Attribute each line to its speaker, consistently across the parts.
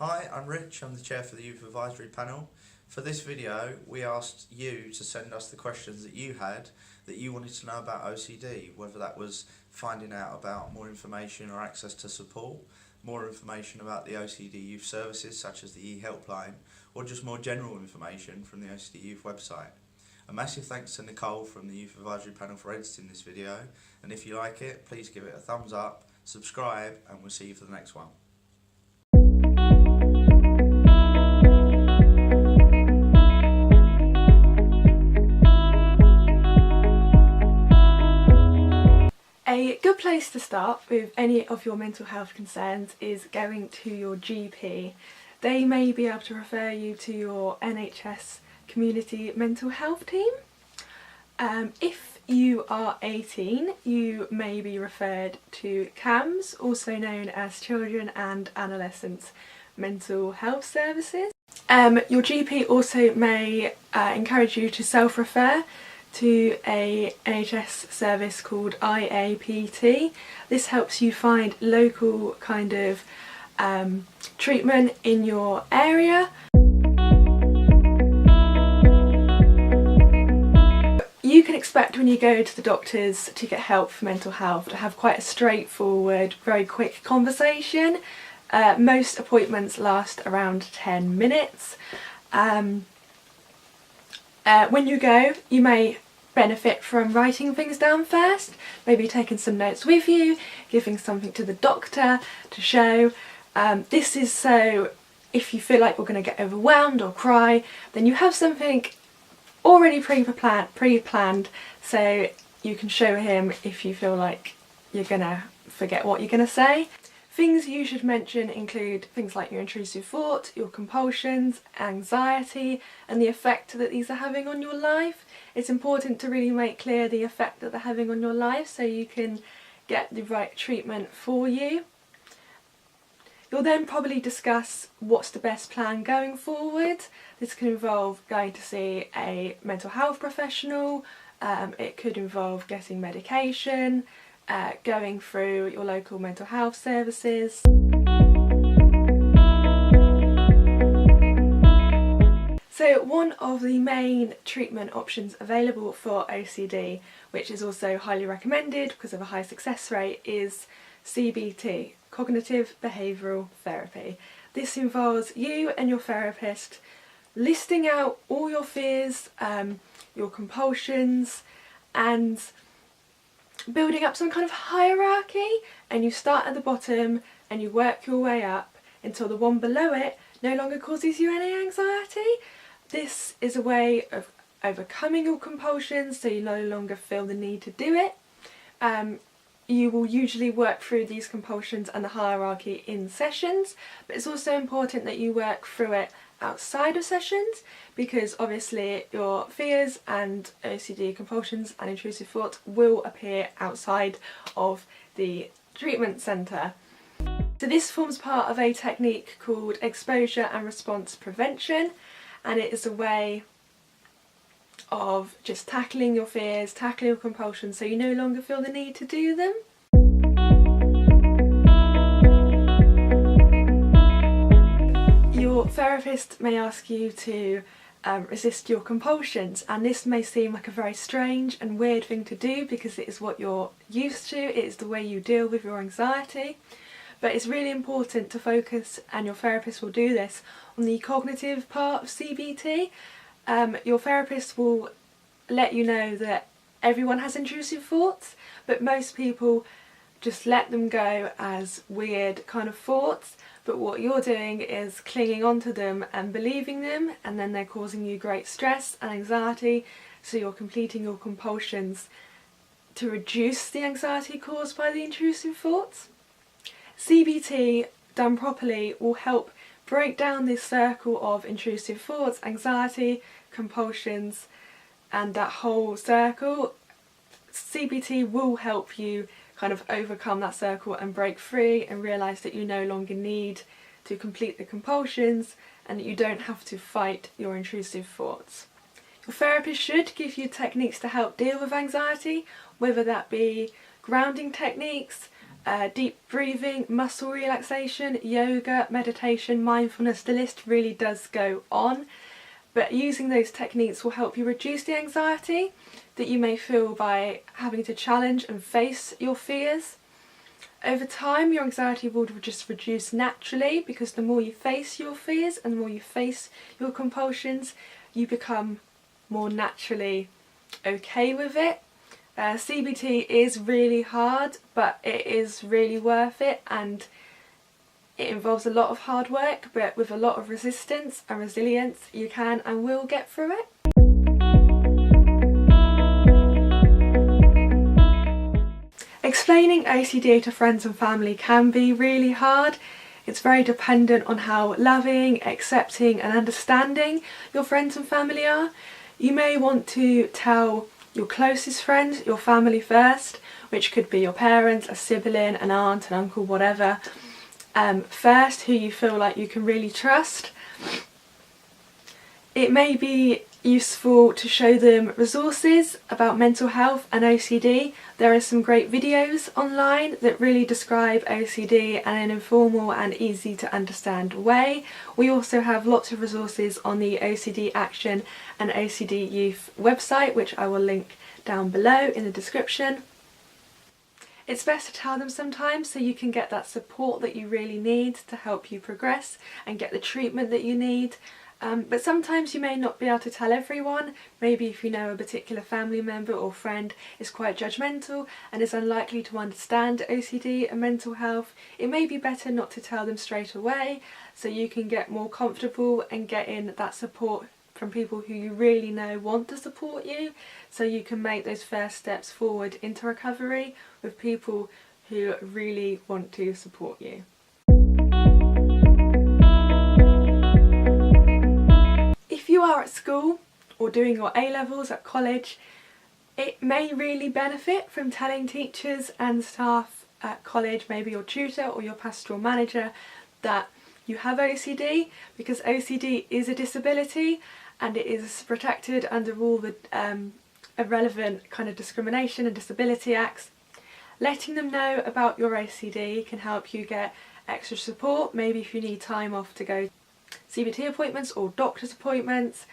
Speaker 1: Hi, I'm Rich, I'm the Chair for the Youth Advisory Panel. For this video we asked you to send us the questions that you had that you wanted to know about OCD, whether that was finding out about more information or access to support, more information about the OCD Youth services such as the e-Helpline, or just more general information from the OCD Youth website. A massive thanks to Nicole from the Youth Advisory Panel for editing this video, and if you like it, please give it a thumbs up, subscribe, and we'll see you for the next one.
Speaker 2: A good place to start with any of your mental health concerns is going to your GP. They may be able to refer you to your NHS community mental health team. If you are 18, you may be referred to CAMS, also known as Children and Adolescents Mental Health Services. Your GP also may encourage you to self-refer to a NHS service called IAPT. This helps you find local kind of treatment in your area. You can expect when you go to the doctors to get help for mental health to have quite a straightforward, very quick conversation. Most appointments last around 10 minutes. When you go, you may benefit from writing things down first, maybe taking some notes with you, giving something to the doctor to show. This is so if you feel like you're going to get overwhelmed or cry, then you have something already pre-planned so you can show him if you feel like you're going to forget what you're going to say. Things you should mention include things like your intrusive thought, your compulsions, anxiety, and the effect that these are having on your life. It's important to really make clear the effect that they're having on your life so you can get the right treatment for you. You'll then probably discuss what's the best plan going forward. This can involve going to see a mental health professional, it could involve getting medication, going through your local mental health services. So one of the main treatment options available for OCD, which is also highly recommended because of a high success rate, is CBT, Cognitive Behavioural Therapy. This involves you and your therapist listing out all your fears, your compulsions, and building up some kind of hierarchy, and you start at the bottom and you work your way up until the one below it no longer causes you any anxiety. This is a way of overcoming your compulsions so you no longer feel the need to do it. You will usually work through these compulsions and the hierarchy in sessions, but it's also important that you work through it outside of sessions, because obviously your fears and OCD compulsions and intrusive thoughts will appear outside of the treatment centre. So this forms part of a technique called exposure and response prevention, and it is a way of just tackling your fears, tackling your compulsions so you no longer feel the need to do them. Your therapist may ask you to resist your compulsions, and this may seem like a very strange and weird thing to do because it is what you're used to, it is the way you deal with your anxiety. But it's really important to focus, and your therapist will do this, on the cognitive part of CBT. Your therapist will let you know that everyone has intrusive thoughts, but most people just let them go as weird kind of thoughts, but what you're doing is clinging onto them and believing them, and then they're causing you great stress and anxiety, so you're completing your compulsions to reduce the anxiety caused by the intrusive thoughts. CBT done properly will help break down this circle of intrusive thoughts, anxiety, compulsions, and that whole circle. CBT will help you kind of overcome that circle and break free and realise that you no longer need to complete the compulsions and that you don't have to fight your intrusive thoughts. Your therapist should give you techniques to help deal with anxiety, whether that be grounding techniques, deep breathing, muscle relaxation, yoga, meditation, mindfulness. The list really does go on, but using those techniques will help you reduce the anxiety that you may feel by having to challenge and face your fears. Over time, your anxiety will just reduce naturally, because the more you face your fears and the more you face your compulsions, you become more naturally okay with it. CBT is really hard, but it is really worth it, and it involves a lot of hard work, but with a lot of resistance and resilience, you can and will get through it. Explaining OCD to friends and family can be really hard. It's very dependent on how loving, accepting and understanding your friends and family are. You may want to tell your closest friends, your family first, which could be your parents, a sibling, an aunt, an uncle, whatever, first, who you feel like you can really trust. It may be useful to show them resources about mental health and OCD. There are some great videos online that really describe OCD in an informal and easy to understand way. We also have lots of resources on the OCD Action and OCD Youth website, which I will link down below in the description. It's best to tell them sometimes so you can get that support that you really need to help you progress and get the treatment that you need. But sometimes you may not be able to tell everyone. Maybe if you know a particular family member or friend is quite judgmental and is unlikely to understand OCD and mental health, it may be better not to tell them straight away, so you can get more comfortable and get in that support from people who you really know want to support you, so you can make those first steps forward into recovery with people who really want to support you. If you are at school or doing your A-levels at college, it may really benefit from telling teachers and staff at college, maybe your tutor or your pastoral manager, that you have OCD, because OCD is a disability and it is protected under all the relevant kind of discrimination and disability acts. Letting them know about your OCD can help you get extra support, maybe if you need time off to go CBT appointments or doctor's appointments.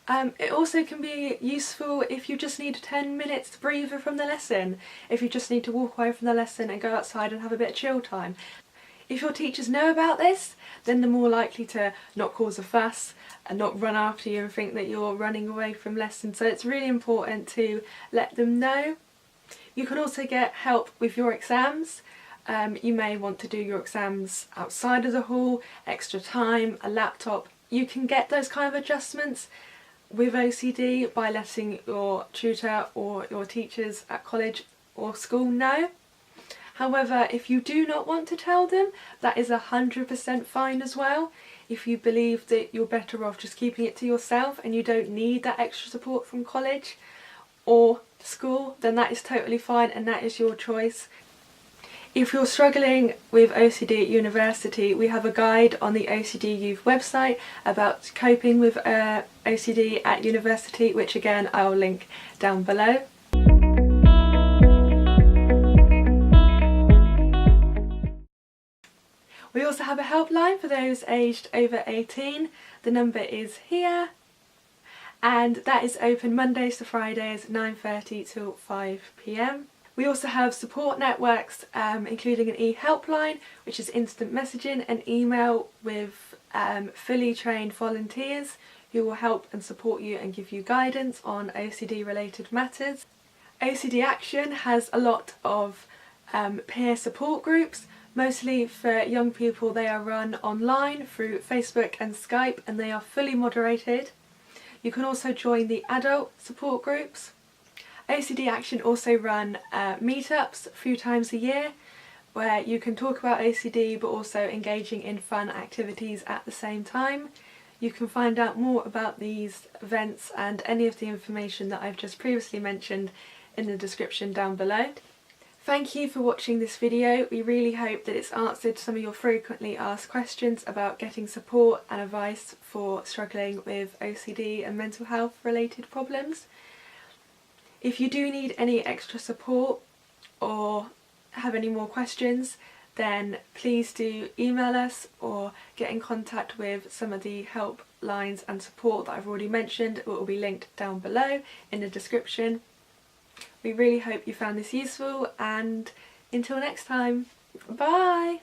Speaker 2: It also can be useful if you just need 10 minutes to breathe from the lesson, if you just need to walk away from the lesson and go outside and have a bit of chill time. If your teachers know about this, then they're more likely to not cause a fuss and not run after you and think that you're running away from lessons. So it's really important to let them know. You can also get help with your exams. You may want to do your exams outside of the hall, extra time, a laptop. You can get those kind of adjustments with OCD by letting your tutor or your teachers at college or school know. However, if you do not want to tell them, that is 100% fine as well. If you believe that you're better off just keeping it to yourself and you don't need that extra support from college or school, then that is totally fine and that is your choice. If you're struggling with OCD at university, we have a guide on the OCD Youth website about coping with OCD at university, which again I'll link down below. We also have a helpline for those aged over 18. The number is here, and that is open Mondays to Fridays 9:30 till 5 p.m. We also have support networks, including an e-Helpline, which is instant messaging and email with fully trained volunteers who will help and support you and give you guidance on OCD related matters. OCD Action has a lot of peer support groups. Mostly for young people, they are run online through Facebook and Skype, and they are fully moderated. You can also join the adult support groups. OCD Action also run meetups a few times a year where you can talk about OCD but also engaging in fun activities at the same time. You can find out more about these events and any of the information that I've just previously mentioned in the description down below. Thank you for watching this video. We really hope that it's answered some of your frequently asked questions about getting support and advice for struggling with OCD and mental health related problems. If you do need any extra support or have any more questions, then please do email us or get in contact with some of the helplines and support that I've already mentioned. It will be linked down below in the description. We really hope you found this useful, and until next time, bye!